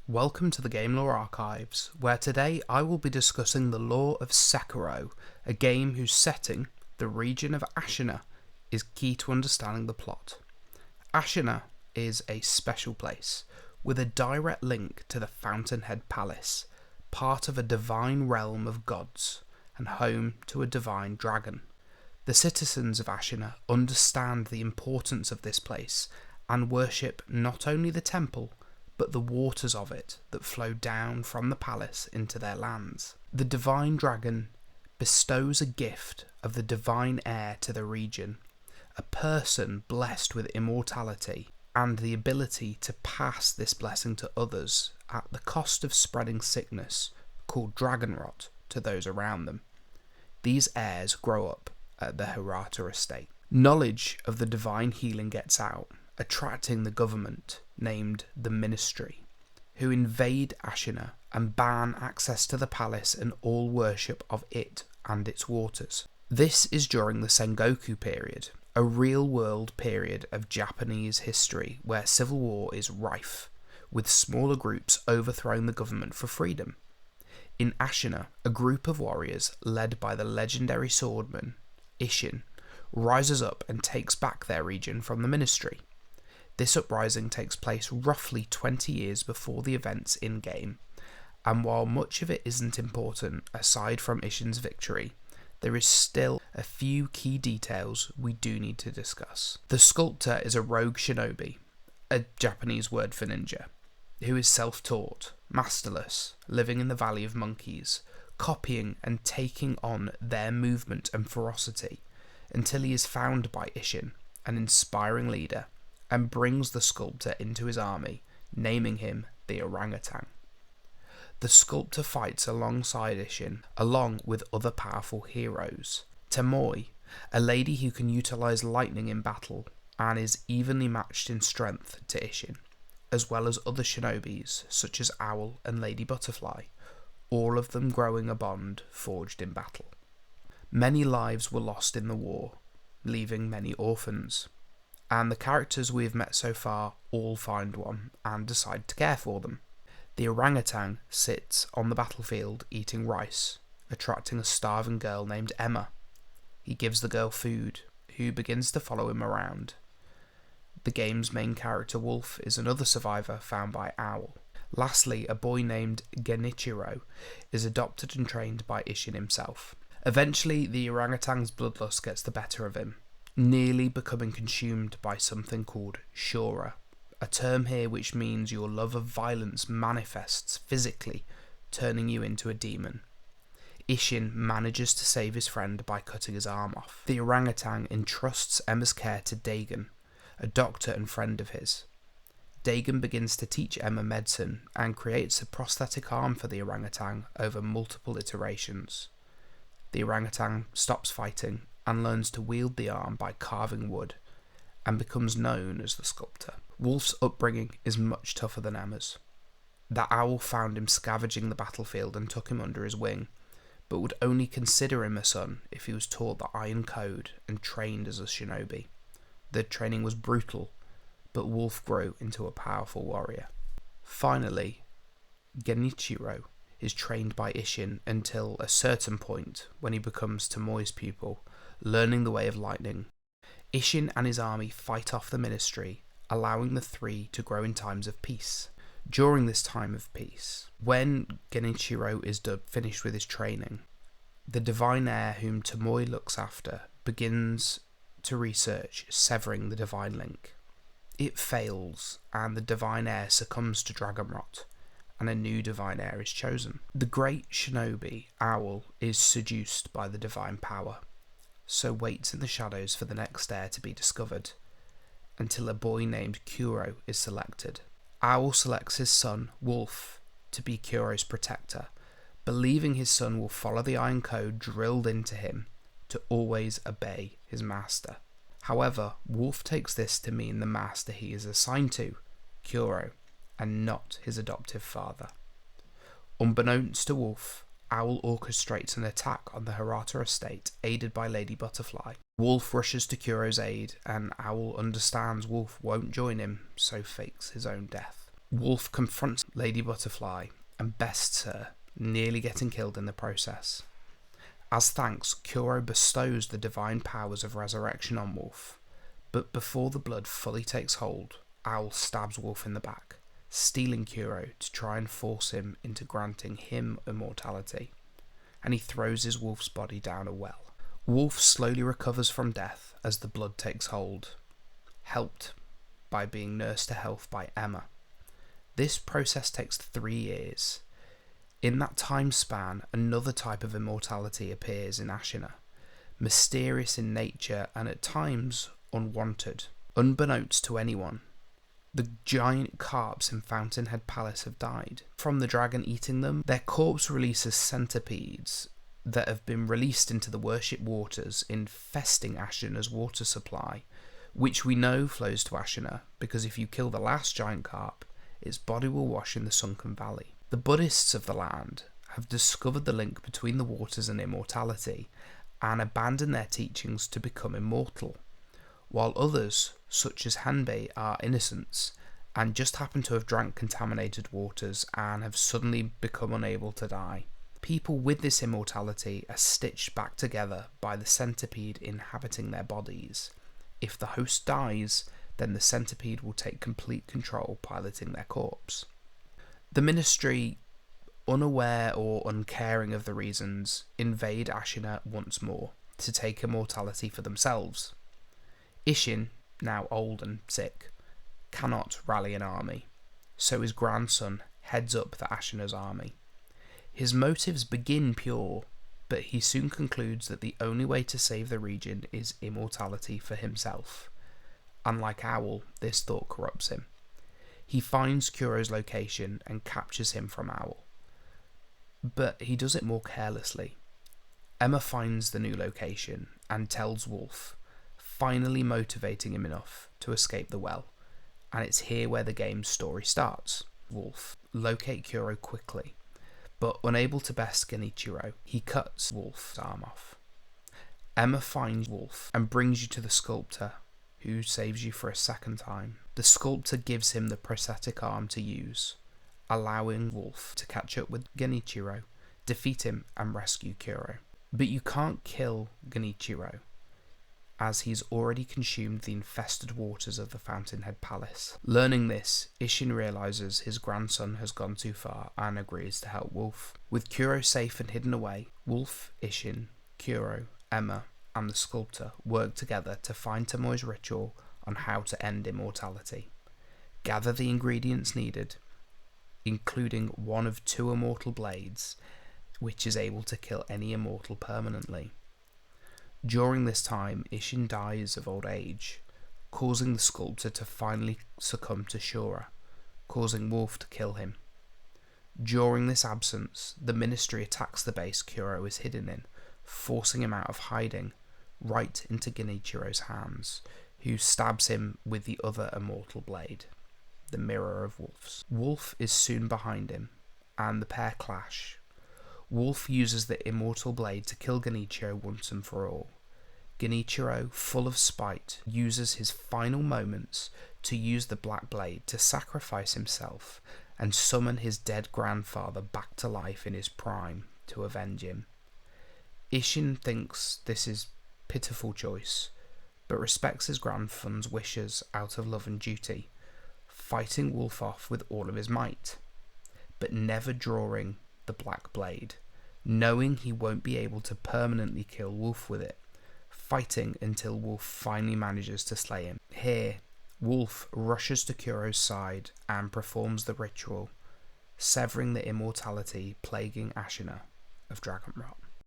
Welcome to the Game Lore Archives, where today I will be discussing the lore of Sekiro, a game whose setting, the region of Ashina, is key to understanding the plot. Ashina is a special place, with a direct link to the Fountainhead Palace, part of a divine realm of gods, and home to a divine dragon. The citizens of Ashina understand the importance of this place, and worship not only the temple, but the waters of it that flow down from the palace into their lands. The divine dragon bestows a gift of the divine heir to the region, a person blessed with immortality and the ability to pass this blessing to others at the cost of spreading sickness, called dragon rot, to those around them. These heirs grow up at the Hirata Estate. Knowledge of the divine healing gets out, attracting the government, named the Ministry, who invade Ashina and ban access to the palace and all worship of it and its waters. This is during the Sengoku period, a real-world period of Japanese history where civil war is rife, with smaller groups overthrowing the government for freedom. In Ashina, a group of warriors led by the legendary swordman Isshin rises up and takes back their region from the Ministry. This uprising takes place roughly 20 years before the events in-game, and while much of it isn't important aside from Isshin's victory, there is still a few key details we do need to discuss. The Sculptor is a rogue shinobi, a Japanese word for ninja, who is self-taught, masterless, living in the Valley of Monkeys, copying and taking on their movement and ferocity until he is found by Isshin, an inspiring leader, and brings the Sculptor into his army, naming him the Orangutan. The Sculptor fights alongside Isshin, along with other powerful heroes. Tomoe, a lady who can utilise lightning in battle, and is evenly matched in strength to Isshin, as well as other shinobis such as Owl and Lady Butterfly, all of them growing a bond forged in battle. Many lives were lost in the war, leaving many orphans, and the characters we have met so far all find one and decide to care for them. The orangutan sits on the battlefield eating rice, attracting a starving girl named Emma. He gives the girl food, who begins to follow him around. The game's main character Wolf is another survivor found by Owl. Lastly, a boy named Genichiro is adopted and trained by Isshin himself. Eventually, the orangutan's bloodlust gets the better of him, nearly becoming consumed by something called Shura, a term here which means your love of violence manifests physically, turning you into a demon. Isshin manages to save his friend by cutting his arm off. The orangutan entrusts Emma's care to Dagon, a doctor and friend of his. Dagon begins to teach Emma medicine and creates a prosthetic arm for the orangutan over multiple iterations. The orangutan stops fighting and learns to wield the arm by carving wood, and becomes known as the Sculptor. Wolf's upbringing is much tougher than Emma's. The Owl found him scavenging the battlefield and took him under his wing, but would only consider him a son if he was taught the Iron Code and trained as a shinobi. The training was brutal, but Wolf grew into a powerful warrior. Finally, Genichiro is trained by Isshin until a certain point when he becomes Tomoe's pupil, learning the way of lightning. Isshin and his army fight off the Ministry, allowing the three to grow in times of peace. During this time of peace, when Genichiro is finished with his training, the divine heir whom Tomoe looks after begins to research severing the divine link. It fails, and the divine heir succumbs to dragon rot, and a new divine heir is chosen. The great shinobi, Owl, is seduced by the divine power, so waits in the shadows for the next heir to be discovered, until a boy named Kuro is selected. Owl selects his son, Wolf, to be Kuro's protector, believing his son will follow the Iron Code drilled into him to always obey his master. However, Wolf takes this to mean the master he is assigned to, Kuro, and not his adoptive father. Unbeknownst to Wolf, Owl orchestrates an attack on the Hirata Estate, aided by Lady Butterfly. Wolf rushes to Kuro's aid, and Owl understands Wolf won't join him, so fakes his own death. Wolf confronts Lady Butterfly and bests her, nearly getting killed in the process. As thanks, Kuro bestows the divine powers of resurrection on Wolf, but before the blood fully takes hold, Owl stabs Wolf in the back, stealing Kuro to try and force him into granting him immortality, and he throws his wolf's body down a well. Wolf slowly recovers from death as the blood takes hold, helped by being nursed to health by Emma. This process takes 3 years. In that time span, another type of immortality appears in Ashina, mysterious in nature and at times unwanted. Unbeknownst to anyone, the giant carps in Fountainhead Palace have died. From the dragon eating them, their corpse releases centipedes that have been released into the worship waters, infesting Ashina's water supply, which we know flows to Ashina because if you kill the last giant carp, its body will wash in the sunken valley. The Buddhists of the land have discovered the link between the waters and immortality and abandoned their teachings to become immortal, while others, such as Hanbei, are innocents and just happen to have drank contaminated waters and have suddenly become unable to die. People with this immortality are stitched back together by the centipede inhabiting their bodies. If the host dies, then the centipede will take complete control, piloting their corpse. The ministry, unaware or uncaring of the reasons, invade Ashina once more to take immortality for themselves. Isshin, now old and sick, cannot rally an army, so his grandson heads up the Ashina's army. His motives begin pure, but he soon concludes that the only way to save the region is immortality for himself. Unlike Owl, this thought corrupts him. He finds Kuro's location and captures him from Owl, but he does it more carelessly. Emma finds the new location and tells Wolf, finally motivating him enough to escape the well, and it's here where the game's story starts. Wolf locate Kuro quickly, but unable to best Genichiro, he cuts Wolf's arm off. Emma finds Wolf and brings you to the Sculptor, who saves you for a second time. The Sculptor gives him the prosthetic arm to use, allowing Wolf to catch up with Genichiro, defeat him and rescue Kuro. But you can't kill Genichiro, as he's already consumed the infested waters of the Fountainhead Palace. Learning this, Isshin realises his grandson has gone too far and agrees to help Wolf. With Kuro safe and hidden away, Wolf, Isshin, Kuro, Emma and the Sculptor work together to find Tomoe's ritual on how to end immortality. Gather the ingredients needed, including one of 2 immortal blades, which is able to kill any immortal permanently. During this time, Isshin dies of old age, causing the Sculptor to finally succumb to Shura, causing Wolf to kill him. During this absence, the Ministry attacks the base Kuro is hidden in, forcing him out of hiding, right into Genichiro's hands, who stabs him with the other immortal blade, the Mirror of Wolves. Wolf is soon behind him, and the pair clash. Wolf uses the immortal blade to kill Genichiro once and for all. Genichiro, full of spite, uses his final moments to use the black blade to sacrifice himself and summon his dead grandfather back to life in his prime to avenge him. Isshin thinks this is a pitiful choice, but respects his grandson's wishes out of love and duty, fighting Wolf off with all of his might, but never drawing the black blade, knowing he won't be able to permanently kill Wolf with it, fighting until Wolf finally manages to slay him. Here, Wolf rushes to Kuro's side and performs the ritual, severing the immortality plaguing Ashina of Dragon Rot.